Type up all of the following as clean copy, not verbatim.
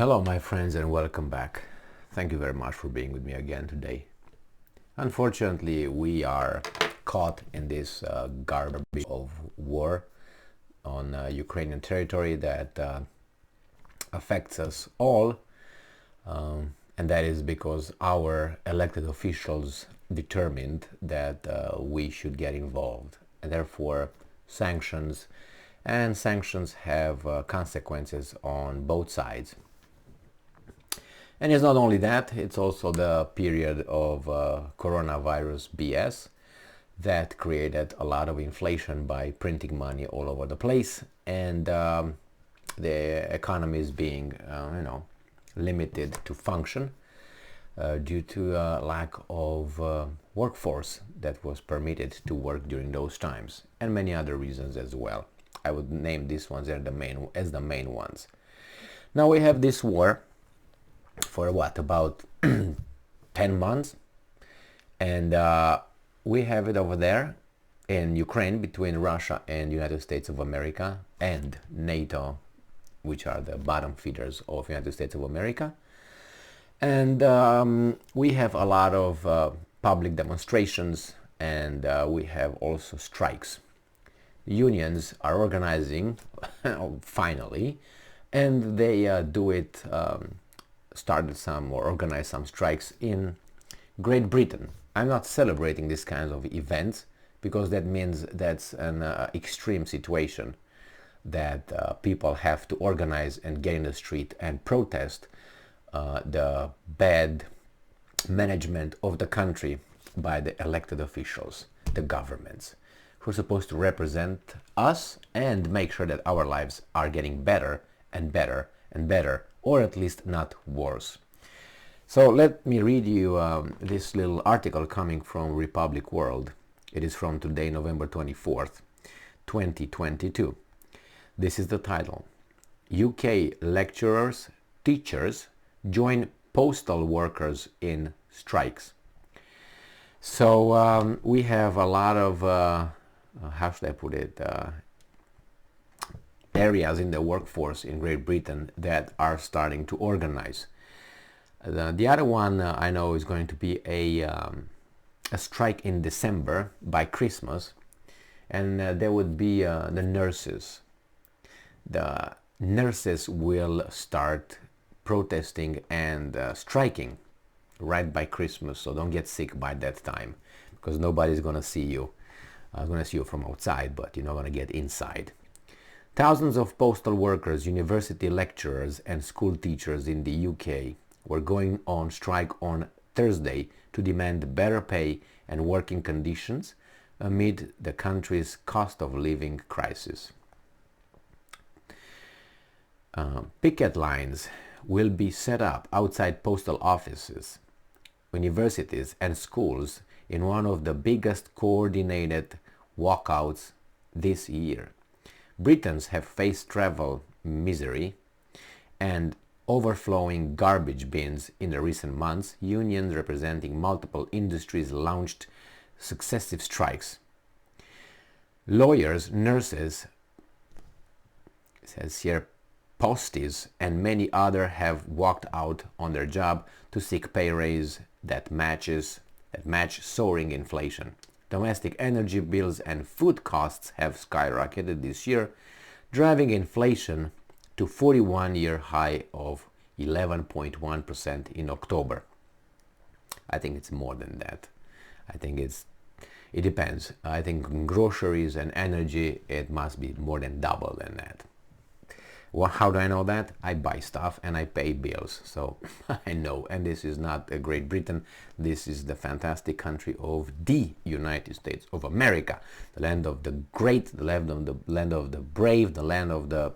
Hello my friends and welcome back. Thank you very much for being with me again today. Unfortunately, we are caught in this garbage of war on Ukrainian territory that affects us all, and that is because our elected officials determined that we should get involved, and therefore sanctions have consequences on both sides. And it's not only that, it's also the period of coronavirus BS that created a lot of inflation by printing money all over the place, and the economy is being, limited to function due to a lack of workforce that was permitted to work during those times, and many other reasons as well. I would name these ones as the main ones. Now we have this war for about 10 months, and we have it over there in Ukraine between Russia and United States of America and NATO, which are the bottom feeders of United States of America. And we have a lot of public demonstrations, and we have also strikes. Unions are organizing finally, and they started some or organized some strikes in Great Britain. I'm not celebrating this kind of events because that means that's an extreme situation that people have to organize and get in the street and protest the bad management of the country by the elected officials, the governments, who are supposed to represent us and make sure that our lives are getting better and better and better, or at least not worse. So let me read you this little article coming from Republic World. It is from today, November 24th, 2022. This is the title: UK lecturers, teachers join postal workers in strikes. So we have a lot of, how should I put it, areas in the workforce in Great Britain that are starting to organize. The other one I know is going to be a strike in December by Christmas, and there would be the nurses. The nurses will start protesting and striking right by Christmas, so don't get sick by that time, because nobody's going to see you. I'm going to see you from outside, but you're not going to get inside. Thousands of postal workers, university lecturers and school teachers in the UK were going on strike on Thursday to demand better pay and working conditions amid the country's cost of living crisis. Picket lines will be set up outside postal offices, universities and schools in one of the biggest coordinated walkouts this year. Britons have faced travel misery and overflowing garbage bins in the recent months. Unions representing multiple industries launched successive strikes. Lawyers, nurses, it says here, posties, and many others have walked out on their job to seek pay raise that match soaring inflation. Domestic energy bills and food costs have skyrocketed this year, driving inflation to 41-year high of 11.1% in October. I think it's more than that. I think it depends. I think groceries and energy, it must be more than double than that. Well, how do I know that? I buy stuff and I pay bills, so I know. And this is not Great Britain. This is the fantastic country of the United States of America, the land of the great, the land of the brave, the land of the,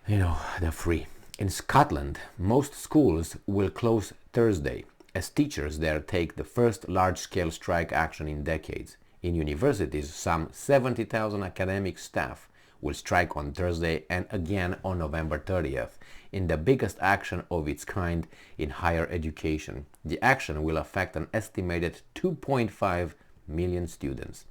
the free. In Scotland, most schools will close Thursday as teachers there take the first large-scale strike action in decades. In universities, some 70,000 academic staff will strike on Thursday and again on November 30th, in the biggest action of its kind in higher education. The action will affect an estimated 2.5 million students.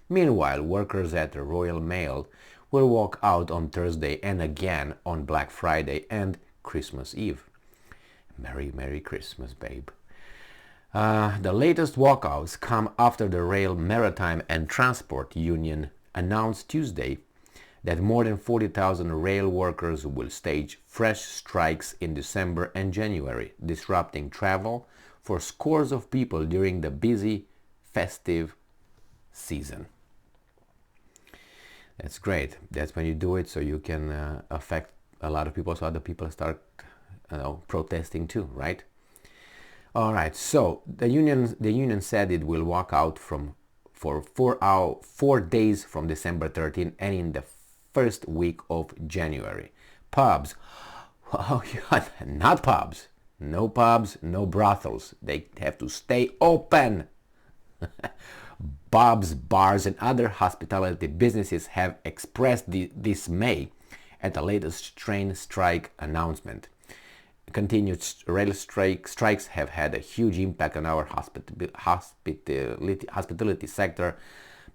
Meanwhile, workers at the Royal Mail will walk out on Thursday and again on Black Friday and Christmas Eve. Merry Christmas, babe. The latest walkouts come after the Rail, Maritime and Transport Union announced Tuesday that more than 40,000 rail workers will stage fresh strikes in December and January, disrupting travel for scores of people during the busy festive season. That's great. That's when you do it so you can affect a lot of people, so other people start protesting too, right? All right, so the union said it will walk out for 4 days from December 13 and in the first week of January. Pubs, oh, not pubs, no pubs, no brothels. They have to stay open. Pubs, bars, and other hospitality businesses have expressed dismay at the latest train strike announcement. Continued rail strikes have had a huge impact on our hospitality sector,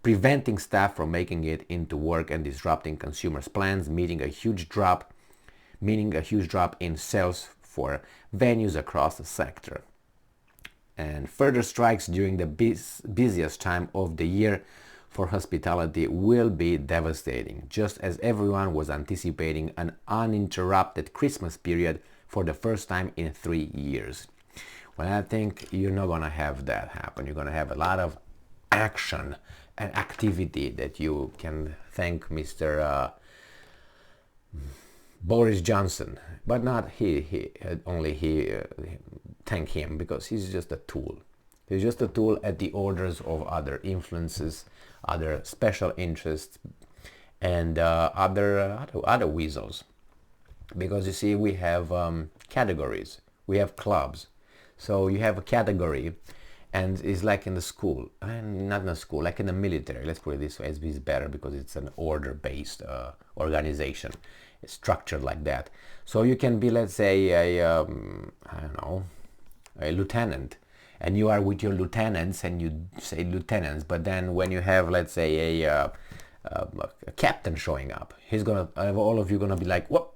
preventing staff from making it into work and disrupting consumers' plans, meaning a huge drop in sales for venues across the sector. And further strikes during the busiest time of the year for hospitality will be devastating, just as everyone was anticipating an uninterrupted Christmas period for the first time in 3 years. Well, I think you're not going to have that happen. You're going to have a lot of action and activity that you can thank Mr. Boris Johnson, but not he thank him, because he's just a tool. He's just a tool at the orders of other influences, other special interests, and other weasels. Because you see, we have categories, we have clubs. So you have a category, and it's like in the school, and not in the school, like in the military. Let's put it this way, it's better because it's an order-based organization. It's structured like that. So you can be, let's say, a lieutenant, and you are with your lieutenants, and you say lieutenants. But then when you have, let's say, a captain showing up, he's gonna, all of you gonna be like, what?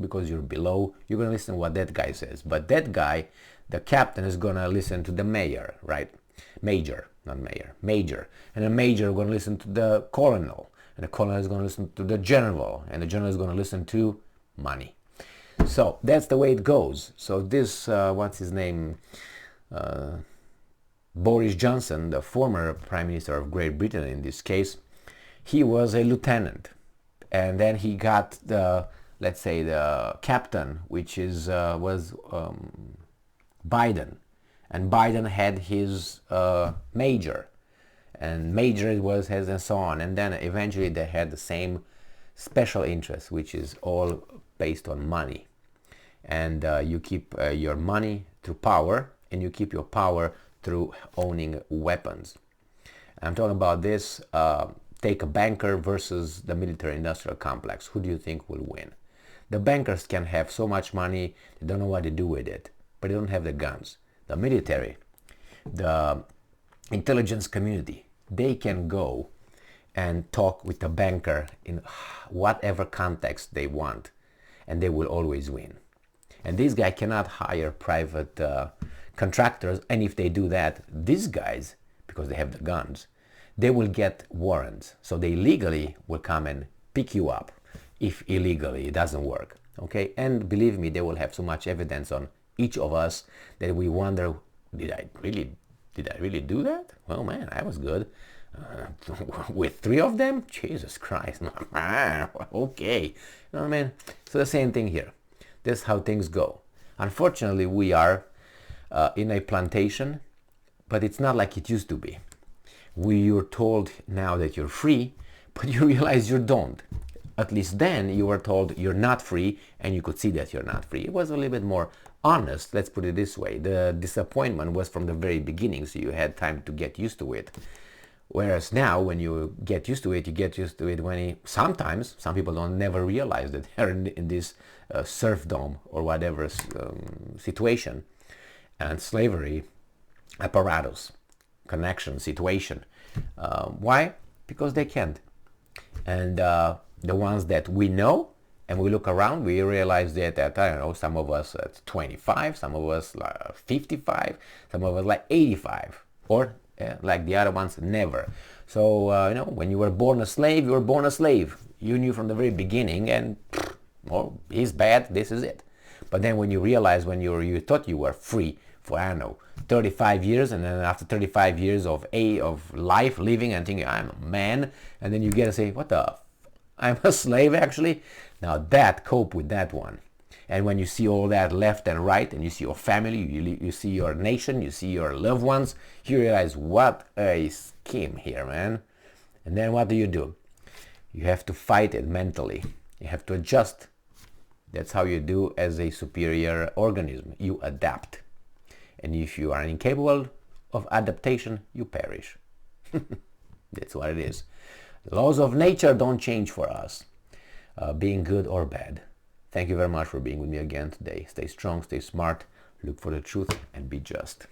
Because you're below, you're gonna listen to what that guy says. But that guy, the captain, is gonna listen to the mayor, right? Major, not mayor, major. And the major is gonna listen to the colonel, and the colonel is gonna listen to the general, and the general is gonna listen to money. So that's the way it goes. So this, what's his name? Boris Johnson, the former Prime Minister of Great Britain in this case, he was a lieutenant. And then he got the, let's say, the captain, which is was Biden, and Biden had his major, and major has and so on, and then eventually they had the same special interest, which is all based on money, and you keep your money through power, and you keep your power through owning weapons. I'm talking about this. Take a banker versus the military-industrial complex. Who do you think will win? The bankers can have so much money, they don't know what to do with it, but they don't have the guns. The military, the intelligence community, they can go and talk with the banker in whatever context they want, and they will always win. And this guy cannot hire private contractors, and if they do that, these guys, because they have the guns, they will get warrants. So they legally will come and pick you up if illegally it doesn't work. Okay, and believe me, they will have so much evidence on each of us that we wonder, did I really do that? Well, man, I was good. With 3 of them? Jesus Christ. Okay. You know what I mean? So the same thing here. That's how things go. Unfortunately, we are in a plantation, but it's not like it used to be. You're told now that you're free, but you realize you don't. At least then you were told you're not free, and you could see that you're not free. It was a little bit more honest, let's put it this way. The disappointment was from the very beginning, so you had time to get used to it. Whereas now, when you get used to it, you get used to it when sometimes, some people don't never realize that they're in this serfdom or whatever situation, and slavery apparatus, connection, situation. Why? Because they can't. And the ones that we know, and we look around, we realize that at, I don't know, some of us at 25, some of us like 55, some of us like 85, or like the other ones, never. So, when you were born a slave, you were born a slave. You knew from the very beginning, and, well, he's bad, this is it. But then when you realize, when you thought you were free for, I don't know, 35 years, and then after 35 years of life living and thinking, I'm a man, and then you get to say, what the I'm a slave actually? Now that, cope with that one. And when you see all that left and right, and you see your family, you see your nation, you see your loved ones, you realize, what a scheme here, man. And then what do? You have to fight it mentally. You have to adjust. That's how you do as a superior organism. You adapt. And if you are incapable of adaptation, you perish. That's what it is. The laws of nature don't change for us, being good or bad. Thank you very much for being with me again today. Stay strong, stay smart, look for the truth, and be just.